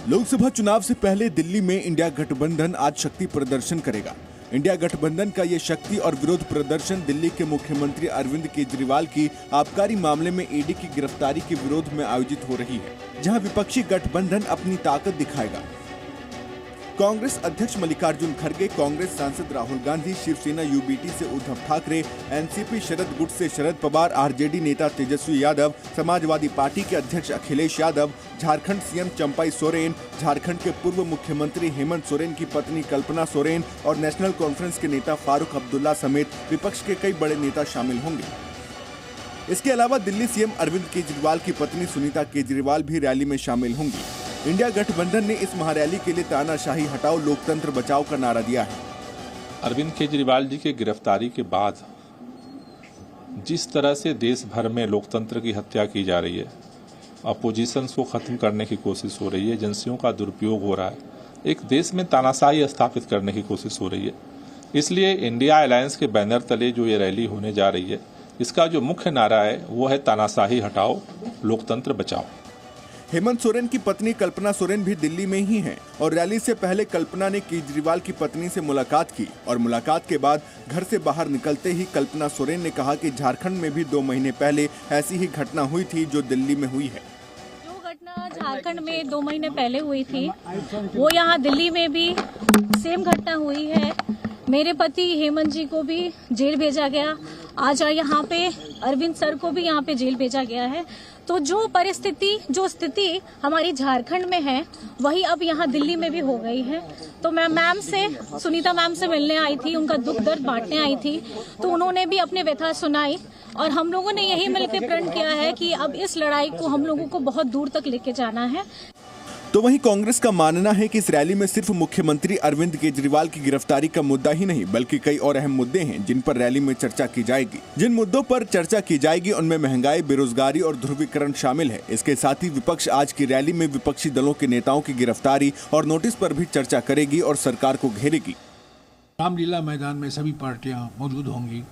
लोकसभा चुनाव से पहले दिल्ली में इंडिया गठबंधन आज शक्ति प्रदर्शन करेगा। इंडिया गठबंधन का ये शक्ति और विरोध प्रदर्शन दिल्ली के मुख्यमंत्री अरविंद केजरीवाल की आबकारी मामले में ईडी की गिरफ्तारी के विरोध में आयोजित हो रही है, जहां विपक्षी गठबंधन अपनी ताकत दिखाएगा। कांग्रेस अध्यक्ष मल्लिकार्जुन खड़गे, कांग्रेस सांसद राहुल गांधी, शिवसेना यूबीटी से उद्धव ठाकरे, एनसीपी शरद गुट से शरद पवार, आरजेडी नेता तेजस्वी यादव, समाजवादी पार्टी के अध्यक्ष अखिलेश यादव, झारखंड सीएम चंपाई सोरेन, झारखंड के पूर्व मुख्यमंत्री हेमंत सोरेन की पत्नी कल्पना सोरेन और नेशनल कॉन्फ्रेंस के नेता फारूक अब्दुल्ला समेत विपक्ष के कई बड़े नेता शामिल होंगे। इसके अलावा दिल्ली सीएम अरविंद केजरीवाल की पत्नी सुनीता केजरीवाल भी रैली में शामिल होंगी। इंडिया गठबंधन ने इस महारैली के लिए तानाशाही हटाओ, लोकतंत्र बचाओ का नारा दिया है। अरविंद केजरीवाल जी की गिरफ्तारी के बाद जिस तरह से देश भर में लोकतंत्र की हत्या की जा रही है, अपोजिशन को खत्म करने की कोशिश हो रही है, एजेंसियों का दुरुपयोग हो रहा है, एक देश में तानाशाही स्थापित करने की कोशिश हो रही है। इसलिए इंडिया अलायंस के बैनर तले जो ये रैली होने जा रही है, इसका जो मुख्य नारा है वो है तानाशाही हटाओ, लोकतंत्र बचाओ। हेमंत सोरेन की पत्नी कल्पना सोरेन भी दिल्ली में ही हैं और रैली से पहले कल्पना ने केजरीवाल की पत्नी से मुलाकात की और मुलाकात के बाद घर से बाहर निकलते ही कल्पना सोरेन ने कहा कि झारखंड में भी 2 महीने पहले ऐसी ही घटना हुई थी जो दिल्ली में हुई है। जो घटना झारखंड में 2 महीने पहले हुई थी वो यहाँ दिल्ली में भी सेम घटना हुई है। मेरे पति हेमंत जी को भी जेल भेजा गया, आज यहाँ पे अरविंद सर को भी यहाँ पे जेल भेजा गया है। तो जो परिस्थिति, जो स्थिति हमारी झारखंड में है वही अब यहाँ दिल्ली में भी हो गई है। तो मैं सुनीता मैम से मिलने आई थी, उनका दुख दर्द बांटने आई थी, तो उन्होंने भी अपनी व्यथा सुनाई और हम लोगों ने यही मिलकर प्रण किया है कि अब इस लड़ाई को हम लोगों को बहुत दूर तक लेके जाना है। तो वहीं कांग्रेस का मानना है कि इस रैली में सिर्फ मुख्यमंत्री अरविंद केजरीवाल की गिरफ्तारी का मुद्दा ही नहीं बल्कि कई और अहम मुद्दे हैं जिन पर रैली में चर्चा की जाएगी। जिन मुद्दों पर चर्चा की जाएगी उनमें महंगाई, बेरोजगारी और ध्रुवीकरण शामिल है। इसके साथ ही विपक्ष आज की रैली में विपक्षी दलों के नेताओं की गिरफ्तारी और नोटिस पर भी चर्चा करेगी और सरकार को घेरेगी। रामलीला मैदान में सभी पार्टियां मौजूद होंगी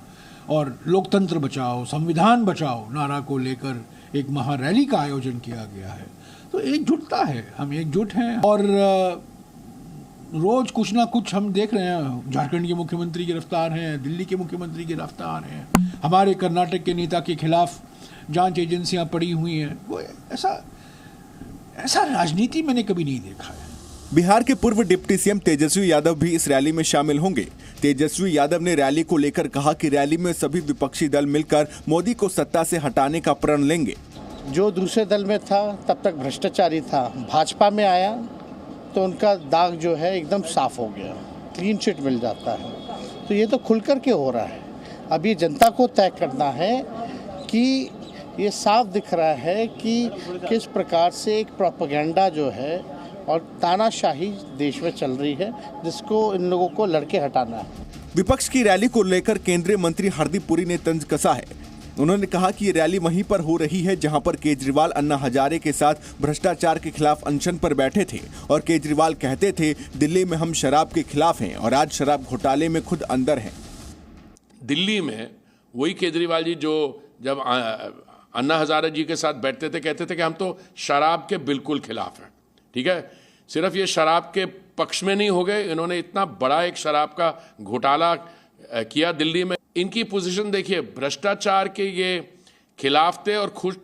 और लोकतंत्र बचाओ, संविधान बचाओ नारा को लेकर एक महारैली का आयोजन किया गया है। तो एकजुटता है, हम एकजुट हैं और रोज कुछ ना कुछ हम देख रहे हैं। झारखंड के मुख्यमंत्री गिरफ्तार हैं, दिल्ली के मुख्यमंत्री गिरफ्तार हैं, हमारे कर्नाटक के नेता के खिलाफ जांच एजेंसियां पड़ी हुई हैं। वो ऐसा राजनीति मैंने कभी नहीं देखा है। बिहार के पूर्व डिप्टी सीएम तेजस्वी यादव भी इस रैली में शामिल होंगे। तेजस्वी यादव ने रैली को लेकर कहा कि रैली में सभी विपक्षी दल मिलकर मोदी को सत्ता से हटाने का प्रण लेंगे। जो दूसरे दल में था तब तक भ्रष्टाचारी था, भाजपा में आया तो उनका दाग जो है एकदम साफ हो गया, क्लीन चिट मिल जाता है। तो ये तो खुल कर के हो रहा है। अब ये जनता को तय करना है कि ये साफ दिख रहा है कि किस प्रकार से एक प्रोपेगेंडा जो है और तानाशाही देश में चल रही है, जिसको इन लोगों को लड़के हटाना है। विपक्ष की रैली को लेकर केंद्रीय मंत्री हरदीप पुरी ने तंज कसा है। उन्होंने कहा कि ये रैली वहीं पर हो रही है जहां पर केजरीवाल अन्ना हजारे के साथ भ्रष्टाचार के खिलाफ अनशन पर बैठे थे और केजरीवाल कहते थे दिल्ली में हम शराब के खिलाफ हैं और आज शराब घोटाले में खुद अंदर हैं। दिल्ली में वही केजरीवाल जी जो जब अन्ना हजारे जी के साथ बैठते थे कहते थे कि हम तो शराब के बिल्कुल खिलाफ हैं। ठीक है, सिर्फ ये शराब के पक्ष में नहीं हो गए, इन्होंने इतना बड़ा एक शराब का घोटाला किया दिल्ली में। इनकी पोजीशन देखिए, भ्रष्टाचार के ये खिलाफ थे और खुद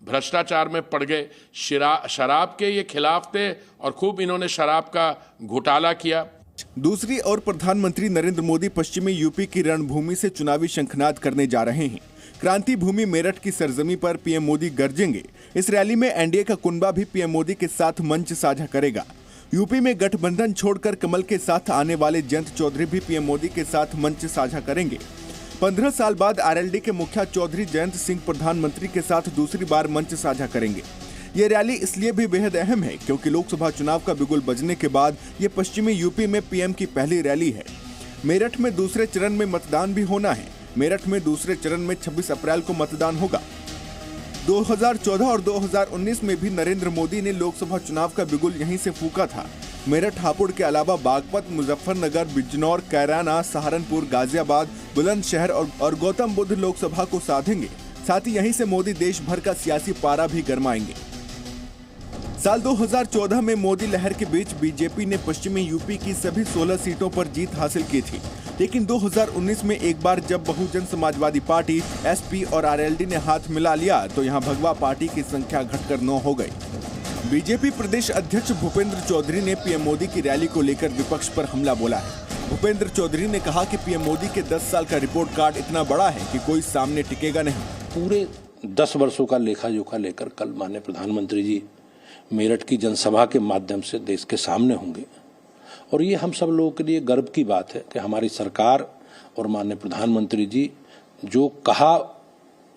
भ्रष्टाचार में पड़ गए, शराब के ये खिलाफ थे और खूब इन्होंने शराब का घोटाला किया। दूसरी ओर प्रधानमंत्री नरेंद्र मोदी पश्चिमी यूपी की रणभूमि से चुनावी शंखनाद करने जा रहे हैं। क्रांति भूमि मेरठ की सरजमी पर पीएम मोदी गरजेंगे। इस रैली में एनडीए का कुनबा भी पीएम मोदी के साथ मंच साझा करेगा। यूपी में गठबंधन छोड़कर कमल के साथ आने वाले जयंत चौधरी भी पीएम मोदी के साथ मंच साझा करेंगे। 15 साल बाद आरएलडी के मुखिया चौधरी जयंत सिंह प्रधानमंत्री के साथ दूसरी बार मंच साझा करेंगे। ये रैली इसलिए भी बेहद अहम है क्योंकि लोकसभा चुनाव का बिगुल बजने के बाद ये पश्चिमी यूपी में पीएम की पहली रैली है। मेरठ में दूसरे चरण में मतदान भी होना है। मेरठ में दूसरे चरण में 26 अप्रैल को मतदान होगा। 2014 और 2019 में भी नरेंद्र मोदी ने लोकसभा चुनाव का बिगुल यहीं से फूंका था। मेरठ, हापुड़ के अलावा बागपत, मुजफ्फरनगर, बिजनौर, कैराना, सहारनपुर, गाजियाबाद, बुलंदशहर और गौतम बुद्ध लोकसभा को साधेंगे। साथ ही यहीं से मोदी देश भर का सियासी पारा भी गरमाएंगे। साल 2014 में मोदी लहर के बीच बीजेपी ने पश्चिमी यूपी की सभी 16 सीटों पर जीत हासिल की थी, लेकिन 2019 में एक बार जब बहुजन समाजवादी पार्टी एसपी और आरएलडी ने हाथ मिला लिया तो यहां भगवा पार्टी की संख्या घटकर 9 हो गई। बीजेपी प्रदेश अध्यक्ष भूपेंद्र चौधरी ने पीएम मोदी की रैली को लेकर विपक्ष पर हमला बोला है। भूपेंद्र चौधरी ने कहा कि पीएम मोदी के 10 साल का रिपोर्ट कार्ड इतना बड़ा है कि कोई सामने टिकेगा नहीं। पूरे 10 वर्षों का लेखा जोखा लेकर कल माननीय प्रधानमंत्री जी मेरठ की जनसभा के माध्यम से देश के सामने होंगे और ये हम सब लोगों के लिए गर्व की बात है कि हमारी सरकार और माननीय प्रधानमंत्री जी जो कहा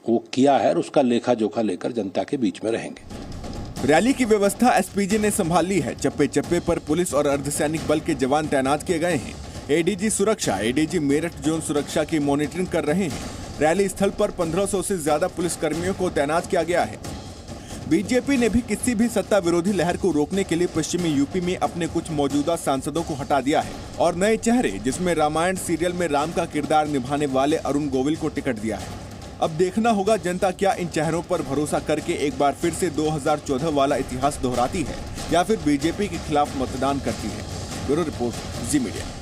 वो किया है और उसका लेखा जोखा लेकर जनता के बीच में रहेंगे। रैली की व्यवस्था एसपीजी ने संभाल ली है। चप्पे चप्पे पर पुलिस और अर्धसैनिक बल के जवान तैनात किए गए हैं। एडीजी सुरक्षा, एडीजी मेरठ जोन सुरक्षा की मॉनिटरिंग कर रहे हैं। रैली स्थल पर 1500 से ज्यादा पुलिस कर्मियों को तैनात किया गया है। बीजेपी ने भी किसी भी सत्ता विरोधी लहर को रोकने के लिए पश्चिमी यूपी में अपने कुछ मौजूदा सांसदों को हटा दिया है और नए चेहरे जिसमें रामायण सीरियल में राम का किरदार निभाने वाले अरुण गोविल को टिकट दिया है। अब देखना होगा जनता क्या इन चेहरों पर भरोसा करके एक बार फिर से 2014 वाला इतिहास दोहराती है या फिर बीजेपी के खिलाफ मतदान करती है। ब्यूरो रिपोर्ट, जी मीडिया।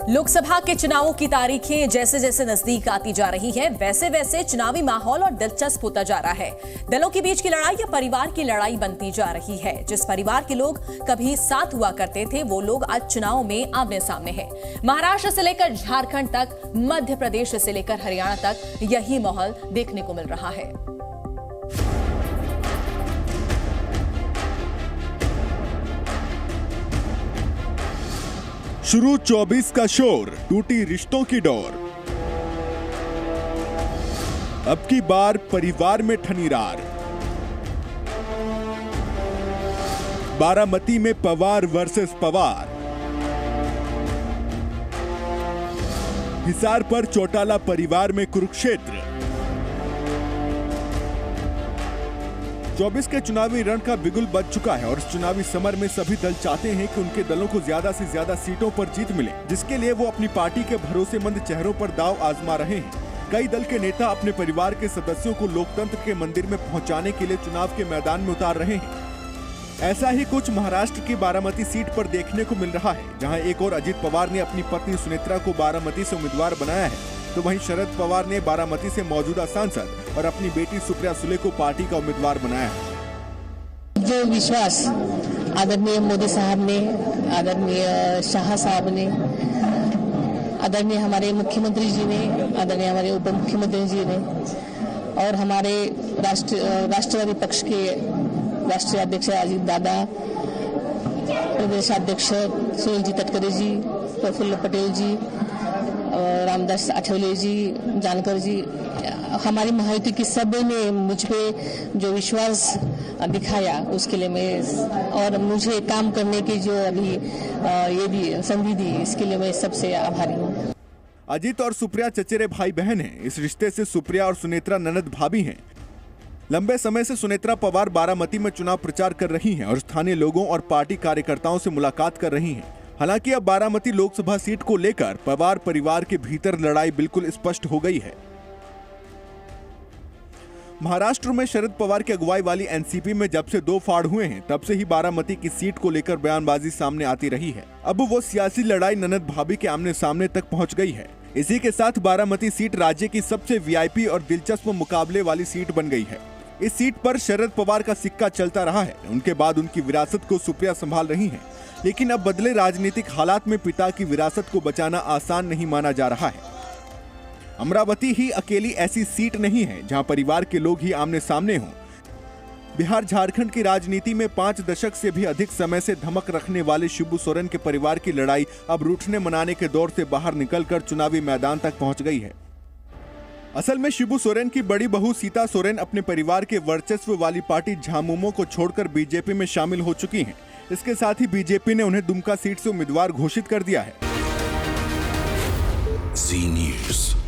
लोकसभा के चुनावों की तारीखें जैसे जैसे नजदीक आती जा रही है वैसे वैसे चुनावी माहौल और दिलचस्प होता जा रहा है। दलों के बीच की लड़ाई या परिवार की लड़ाई बनती जा रही है। जिस परिवार के लोग कभी साथ हुआ करते थे वो लोग आज चुनाव में आमने सामने हैं। महाराष्ट्र से लेकर झारखंड तक, मध्य प्रदेश से लेकर हरियाणा तक यही माहौल देखने को मिल रहा है। शुरू 24 का शोर, टूटी रिश्तों की डोर। अब की बार परिवार में ठनीरार। बारामती में पवार वर्सेस पवार। हिसार पर चौटाला परिवार में कुरुक्षेत्र। 24 के चुनावी रण का बिगुल बज चुका है और इस चुनावी समर में सभी दल चाहते हैं कि उनके दलों को ज्यादा से ज्यादा सीटों पर जीत मिले, जिसके लिए वो अपनी पार्टी के भरोसेमंद चेहरों पर दांव आजमा रहे हैं। कई दल के नेता अपने परिवार के सदस्यों को लोकतंत्र के मंदिर में पहुंचाने के लिए चुनाव के मैदान में उतार रहे हैं। ऐसा ही कुछ महाराष्ट्र की बारामती सीट पर देखने को मिल रहा है, जहां एक और अजित पवार ने अपनी पत्नी सुनेत्रा को बारामती से उम्मीदवार बनाया है, तो वहीं शरद पवार ने बारामती से मौजूदा सांसद और अपनी बेटी सुप्रिया सुले को पार्टी का उम्मीदवार बनाया है। जो विश्वास आदरणीय मोदी साहब ने, आदरणीय शाह साहब ने, आदरणीय हमारे मुख्यमंत्री जी ने, आदरणीय हमारे उप मुख्यमंत्री जी ने और हमारे राष्ट्रवादी पक्ष के राष्ट्रीय अध्यक्ष अजीत दादा, प्रदेशाध्यक्ष सुनील जी तटकरे जी, प्रफुल्ल पटेल जी, रामदास आठवले जी, जानकर जी, हमारी महायुति की सब ने मुझ पे जो विश्वास दिखाया उसके लिए मैं, और मुझे काम करने की जो अभी ये भी संधि दी, इसके लिए मैं सबसे आभारी हूँ। अजीत और सुप्रिया चचेरे भाई बहन हैं। इस रिश्ते से सुप्रिया और सुनेत्रा ननद भाभी हैं। लंबे समय से सुनेत्रा पवार बारामती में चुनाव प्रचार कर रही हैं और स्थानीय लोगों और पार्टी कार्यकर्ताओं से मुलाकात कर रही हैं। हालांकि अब बारामती लोकसभा सीट को लेकर पवार परिवार के भीतर लड़ाई बिल्कुल स्पष्ट हो गई है। महाराष्ट्र में शरद पवार की अगुवाई वाली एनसीपी में जब से 2 फाड़ हुए हैं, तब से ही बारामती की सीट को लेकर बयानबाजी सामने आती रही है। अब वो सियासी लड़ाई ननद भाभी के आमने सामने तक पहुंच गई है। इसी के साथ बारामती सीट राज्य की सबसे वीआईपी और दिलचस्प मुकाबले वाली सीट बन गई है। इस सीट पर शरद पवार का सिक्का चलता रहा है। उनके बाद उनकी विरासत को सुप्रिया संभाल रही हैं, लेकिन अब बदले राजनीतिक हालात में पिता की विरासत को बचाना आसान नहीं माना जा रहा है। अमरावती ही अकेली ऐसी सीट नहीं है जहां परिवार के लोग ही आमने सामने हों। बिहार झारखंड की राजनीति में 5 दशक से भी अधिक समय से धमक रखने वाले शिबू सोरेन के परिवार की लड़ाई अब रूठने मनाने के दौर से बाहर निकलकर चुनावी मैदान तक पहुंच गई है। असल में शिबू सोरेन की बड़ी बहू सीता सोरेन अपने परिवार के वर्चस्व वाली पार्टी झामुमो को छोड़कर बीजेपी में शामिल हो चुकी हैं। इसके साथ ही बीजेपी ने उन्हें दुमका सीट से उम्मीदवार घोषित कर दिया है। जी न्यूज़।